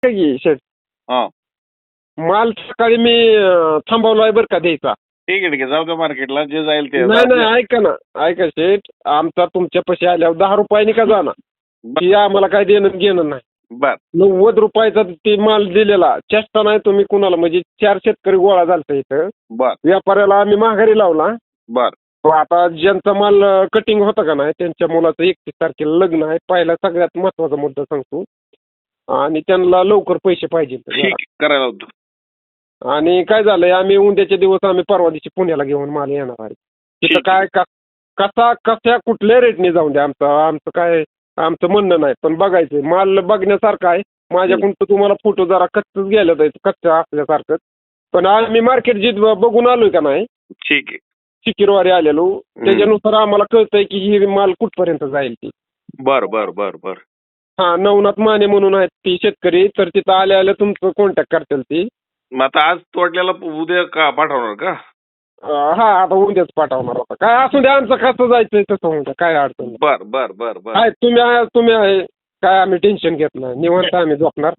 का की शेठ, हा माल सकाळी मी थांबवलाय बरं का द्यायचा. ठीक आहे ठीक आहे, जाऊ द्या मार्केटला जे जाईल ते नाही नाही, ऐका ना, ऐका शेठ, आमचा तुमच्या पैसे आल्यावर 10 रुपयानी का जाणार, की आम्हाला काय देणं घेणं नाही. बर 90 रुपयाचा ते माल दिलेला चेष्टा नाही. तुम्ही कुणाला म्हणजे 4 शेतकरी गोळा झालता इथं, बर व्यापाऱ्याला आम्ही माघारी लावला. बर तो आता ज्यांचा माल कटिंग होता का नाही, त्यांच्या मुलाचं 31 तारखेला लग्न आहे. पहिला सगळ्यात महत्वाचा मुद्दा सांगतो, आणि त्यांना लवकर पैसे पाहिजे. ठीक आहे, करायला होतो. आणि काय झालंय, आम्ही उद्याच्या दिवस आम्ही परवा दिवशी पुण्याला घेऊन माल येणार आहे. तिथं ठीक काय कशा कुठल्या रेटने जाऊन द्या, आमचं काय, आमचं म्हणणं नाही, पण बघायचं माल बघण्यासारखं आहे. माझ्याकडून तर तुम्हाला फोटो जरा कच्चच गेलं जायचं, कच्चं असल्यासारखं. पण आम्ही मार्केट जी बघून आलोय का नाही, ठीक आहे. शिकिरवारी आलेलो, त्याच्यानुसार आम्हाला कळतंय की ही माल कुठपर्यंत जाईल ती. बर बर बर बर हा, नवनाथ माने म्हणून आहेत ती शेतकरी, तर तिथं आल्या तुमचं कॉन्टॅक्ट करतील ती. मग आता आज तोडल्याला उद्या का पाठवणार का? हा, आता उद्याच पाठवणार होता. काय असू द्या, आमचं कसं जायचंय तसं होतं, काय अडचण नाही. बर बर बर बर काय तुम्ही आहे, काय आम्ही टेन्शन घेत नाही. निवांत आम्ही झोपणार,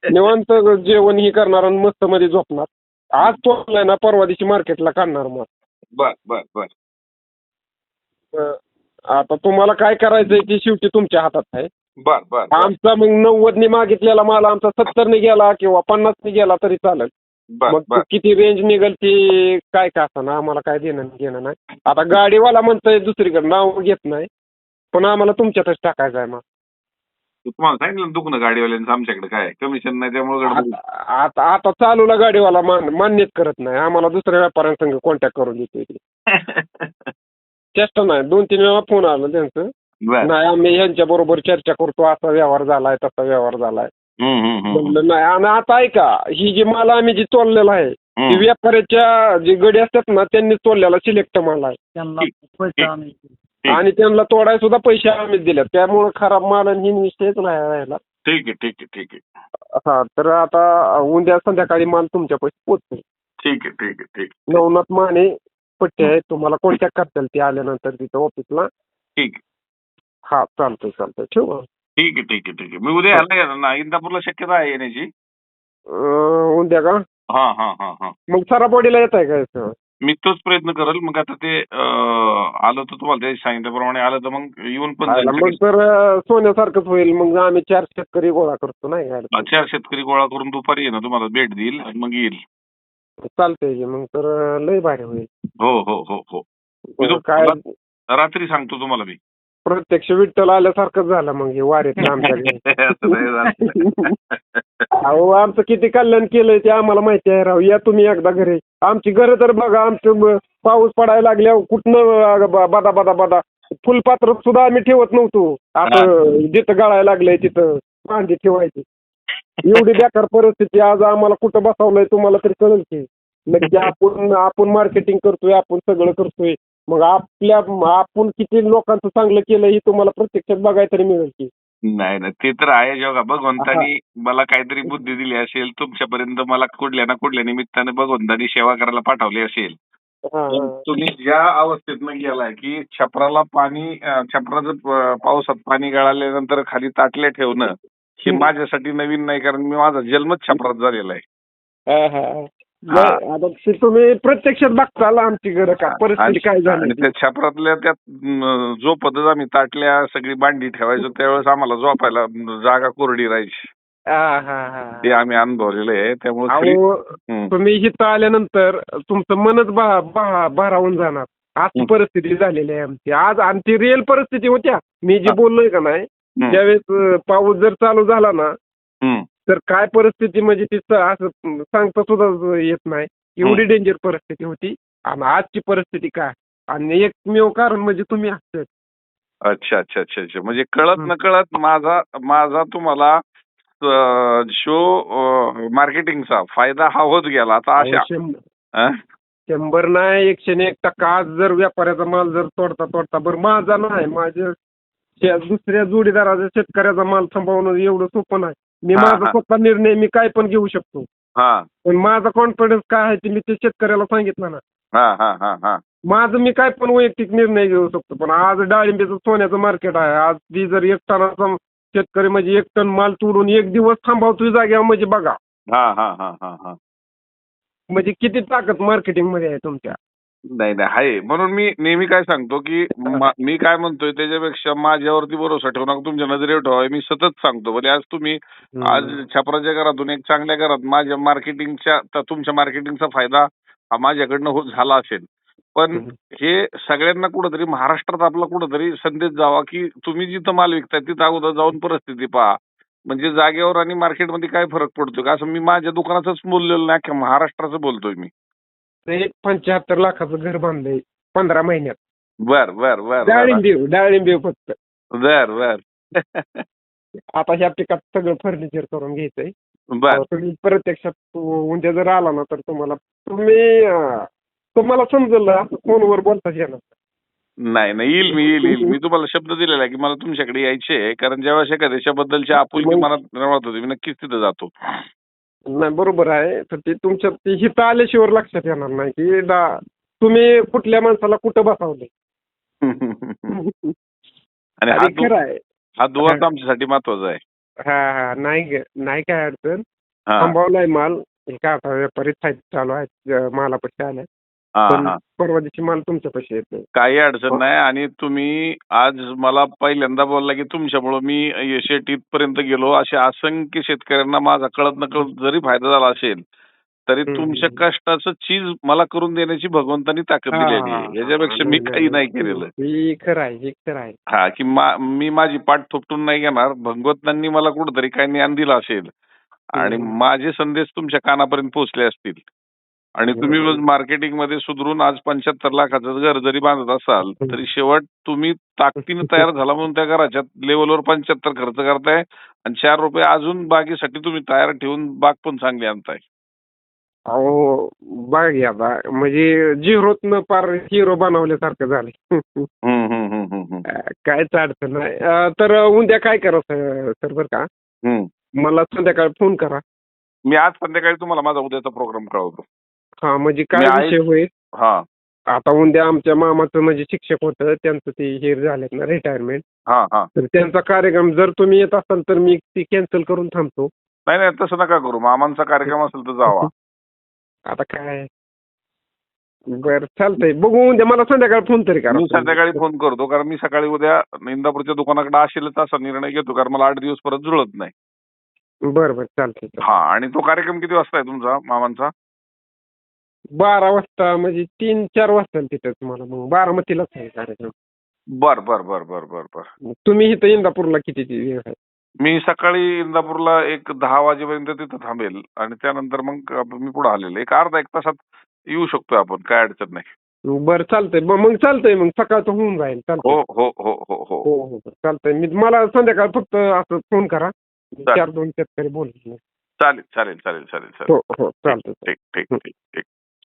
निवांत जेवण ही करणार आणि मस्त मध्ये झोपणार. आज तोडलाय ना, परवा दिवशी मार्केटला काढणार मग. बर बर बर आता तुम्हाला काय करायचंय ते शेवटी तुमच्या हातात आहे. बर बर आमचा मग 90 मागितलेला माल आमचा 70 गेला किंवा 50 गेला तरी चालेल. बर मग बर किती रेंज निघेल ती काय का असं आम्हाला काय देणं घेणं नाही. आता गाडीवाला म्हणतोय दुसरीकडे नाव घेत नाही, पण आम्हाला तुमच्यातच टाकायचं आहे मग. तुम्हाला सांगितलं ना दुखणं गाडीवाल्यांचं, आमच्याकडे काय कमिशन नाही त्यामुळे गडबड. आता आता चालूला गाडीवाला मान्यच करत नाही, आम्हाला दुसऱ्या व्यापाऱ्यांसंग कॉन्टॅक्ट करून देतोय. चेष्टा नाही, 2-3 वेळा फोन आला त्यांचं. बर नाही, आम्ही यांच्या बरोबर चर्चा करतो, असा व्यवहार झालाय तसा व्यवहार झालाय. म्हणलं नाही. आणि आता ऐका, ही जी माल आम्ही जी तोललेला आहे ती व्यापाऱ्याच्या जी गडी असतात ना, त्यांनी तोललेला सिलेक्ट माल आहे, आणि त्यांना तोडाय सुद्धा पैसे आम्हीच दिले. त्यामुळे खराब माल आणि ही विषयच नाही राहिला. ठीक आहे ठीक आहे ठीक आहे हा, तर आता उद्या संध्याकाळी माल तुमच्या पैसे पोचतो. ठीक आहे ठीक आहे ठीक आहे नवनाथ माने पट्टे आहे, तुम्हाला कॉन्टॅक्ट करतील ते आल्यानंतर तिथं ऑफिसला. ठीक आहे हा, चालतंय ठेवू मग. ठीक आहे ठीक आहे ठीक आहे. मी उद्या यायला येणार ना, इंदापूरला शक्यता आहे येण्याची. उद्या का? हा हा हा हा मग सराबवाडीला येत आहे का? मी तोच प्रयत्न करेल. मग आता ते आलं तर तुम्हाला ते सांगितल्याप्रमाणे आलं तर मग येऊन पण जाईल. मग तर सोन्यासारखंच होईल. मग आम्ही 4 शेतकरी गोळा करतो नाही का? 4 शेतकरी गोळा करून दुपारी येणं तुम्हाला भेट देईल आणि मग येईल. चालतंय की, मग तर लय भारी होईल. हो हो हो हो मी काय रात्री सांगतो तुम्हाला मी. प्रत्यक्ष विठ्ठल आल्यासारखंच झालं मग हे वारीत आमच्या घरी. असं नाही झालं. अहो, आमचं किती कल्याण केलंय ते आम्हाला माहिती आहे राव. या तुम्ही एकदा घरी. आमची घरं तर बघा, आमचं पाऊस पडायला लागल्यावर कुठनं बदा बदा बदा फुलपात्र सुद्धा आम्ही ठेवत नव्हतो. असं जिथं गळायला लागलंय तिथं भांडी ठेवायची. एवढी बेकार परिस्थिती. आज आम्हाला कुठं बसवलंय तुम्हाला तरी कळेल की. नक्की आपण मार्केटिंग करतोय, आपण सगळं करतोय. मग आपण किती लोकांचं चांगलं केलं हे तुम्हाला प्रत्यक्षात बघायला तरी मिळेल की. नाही नाही, ते तर आहे. जेव्हा भगवंतानी मला काहीतरी बुद्धी दिली असेल तुमच्यापर्यंत, मला कुठल्या ना कुठल्या निमित्ताने भगवंतानी सेवा करायला पाठवली असेल. तुम्ही ज्या अवस्थेतनं गेलाय की छपराला पाणी, छपराचं पावसात पाणी गळाल्यानंतर खाली ताटल्या ठेवणं हे माझ्यासाठी नवीन नाही, कारण मी माझा जन्मच छपरात झालेला आहे. आता तुम्ही प्रत्यक्षात बघताल आमची घरं का परिस्थिती काय झाली. आणि त्या छपरातल्या त्यात झोपतच आम्ही ताटल्या सगळी भांडी ठेवायचो, त्यावेळेस आम्हाला झोपायला जागा कोरडी राहायची. ते आम्ही अनुभवलेलं आहे. त्यामुळे तुम्ही इथं आल्यानंतर तुमचं मनच भारावून जाणार. अशी परिस्थिती झालेली आहे आमची आज. आमची रिअल परिस्थिती होत्या. मी जे बोललोय का नाही, ज्यावेळेस पाऊस जर चालू झाला ना, तर काय परिस्थिती म्हणजे तिथं असं सांगता सुद्धा येत नाही. एवढी डेंजर परिस्थिती होती. आणि आजची परिस्थिती काय, आणि एकमेव कारण म्हणजे तुम्ही असतात. अच्छा अच्छा अच्छा अच्छा. म्हणजे कळत न कळत माझा तुम्हाला शो मार्केटिंगचा फायदा हा होत गेला. आता अशा 100 नाही 101% आज जर व्यापाऱ्याचा माल जर तोडता बरं माझा नाही, माझ्या दुसऱ्या जोडीदाराचा शेतकऱ्याचा माल सांभाळणं एवढं सोपं नाही. मी माझा स्वतः निर्णय मी काय पण घेऊ शकतो. पण माझा कॉन्फिडन्स काय आहे ते मी ते शेतकऱ्याला सांगितलं ना. माझं मी काय पण वैयक्तिक निर्णय घेऊ शकतो. पण आज डाळिंबीचं सोन्याचं मार्केट आहे. आज ती जर 1 टनाचा शेतकरी म्हणजे 1 टन माल तोडून 1 दिवस थांबवतोय जाग्यावर म्हणजे बघा. हा हा हा हा हा. म्हणजे किती ताकद मार्केटिंग मध्ये आहे तुमच्या. नाही नाही आहे, म्हणून मी नेहमी काय सांगतो की मी काय म्हणतोय त्याच्यापेक्षा माझ्यावरती भरोसा ठेवू नका, तुमच्या नजरेवर ठेवा. मी सतत सांगतो म्हणजे आज तुम्ही आज छपराच्या घरातून एक चांगल्या घरात माझ्या मार्केटिंगच्या तुमच्या मार्केटिंगचा फायदा हा माझ्याकडनं झाला असेल. पण हे सगळ्यांना कुठंतरी महाराष्ट्रात आपला कुठंतरी संदेश जावा की तुम्ही जिथं माल विकताय तिथं अगोदर जाऊन परिस्थिती पहा. म्हणजे जागेवर आणि मार्केटमध्ये काय फरक पडतोय का, असं मी माझ्या दुकानाचंच बोललेलं नाही की महाराष्ट्राचं बोलतोय मी. ते 75 लाखाचं घर बांधलंय 15 महिन्यात. बर बर बर डाळिंबीव फक्त. बर बर. आता ह्या पिकात सगळं फर्निचर करून घ्यायचंय. बर तुम्ही प्रत्यक्षात उद्या जर आला ना तर तुम्हाला समजेल असं फोनवर बोलताच येणार. नाही नाही, येईल मी तुम्हाला शब्द दिलेला आहे की मला तुमच्याकडे यायचे आहे, कारण जेव्हा एखाद्याच्याबद्दलची आपुलकी मनात निर्माण होती मी नक्कीच तिथं जातो. नाही बरोबर आहे. तर ते तुमच्या हिथं आल्याशिवाय लक्षात येणार नाही की तुम्ही कुठल्या माणसाला कुठं बसवले. आणि खरं आहे. हा दुवा आमच्यासाठी महत्वाचा आहे. हा नाही काय अडचण. थांबवलाय माल. हे काय आता व्यापारी चालू आहेत मालापाशी आलाय. पण परवा दिवशी माल तुमच्यापाशी येतो. काही अडचण नाही. आणि तुम्ही आज मला पहिल्यांदा बोलला की तुमच्यामुळं मी शेत इथपर्यंत गेलो, अशा असंख्य शेतकऱ्यांना माझा कळत नकळत जरी फायदा झाला असेल तरी तुमच्या कष्टाचं चीज मला करून देण्याची भगवंतानी ताकद दिलेली आहे. याच्यापेक्षा मी काही नाही केलेलं. हे खरं आहे. हा की मी माझी पाठ थोपटून नाही घेणार. भगवंतांनी मला कुठंतरी काही ज्ञान दिलं असेल आणि माझे संदेश तुमच्या कानापर्यंत पोहोचले असतील आणि तुम्ही मार्केटिंग मध्ये सुधरून आज 75 लाखाचं घर जरी बांधत असाल तरी शेवट तुम्ही ताकदीने तयार झाला म्हणून त्या घराच्या लेवलवर 75 खर्च करताय आणि 4 रुपये अजून बागेसाठी तुम्ही तयार ठेवून बाग पण चांगली आणताय. अहो बाग आता म्हणजे झिरोतनं पार हिरो बनवल्यासारखं झालं. कायच अडचण नाही. तर उद्या काय करा सर बरं का, मला संध्याकाळी फोन करा. मी आज संध्याकाळी तुम्हाला माझा उद्याचा प्रोग्राम कळवतो. हा म्हणजे काय विषय होईल. आता उद्या आमच्या मामाचं म्हणजे शिक्षक होतं, त्यांचं ते हे झालेत ना रिटायरमेंट. तर त्यांचा कार्यक्रम जर तुम्ही येत असाल तर मी ती कॅन्सल करून थांबतो. नाही तसं नका करू. मामांचा कार्यक्रम असेल तर जावा. आता काय बरं चालतंय, बघू उद्या मला संध्याकाळी फोन तरी करा. मी संध्याकाळी फोन करतो, कारण मी सकाळी उद्या इंदापूरच्या दुकानाकडे असेलच असा निर्णय घेतो, कारण मला 8 दिवस परत जुळत नाही. बरं चालतंय. आणि तो कार्यक्रम किती वाजता आहे तुमचा मामांचा? 12 वाजता म्हणजे 3-4 वाजता तिथं तुम्हाला मग बारामतीलाच आहे कार्यक्रम. बर. तुम्ही इथं इंदापूरला किती वेळ आहे? मी सकाळी इंदापूरला एक 10 वाजेपर्यंत तिथं थांबेल आणि त्यानंतर मग मी पुढे आलेलो एक अर्धा 1 तासात येऊ शकतो आपण, काय अडचण नाही. बरं चालतंय. मग चालतंय, मग सकाळचं होऊन जाईल. हो चालतंय. मी मला संध्याकाळ फक्त असं फोन करा. 4-2 शेतकरी बोलतो. चालेल. हो चालतंय. ठीक.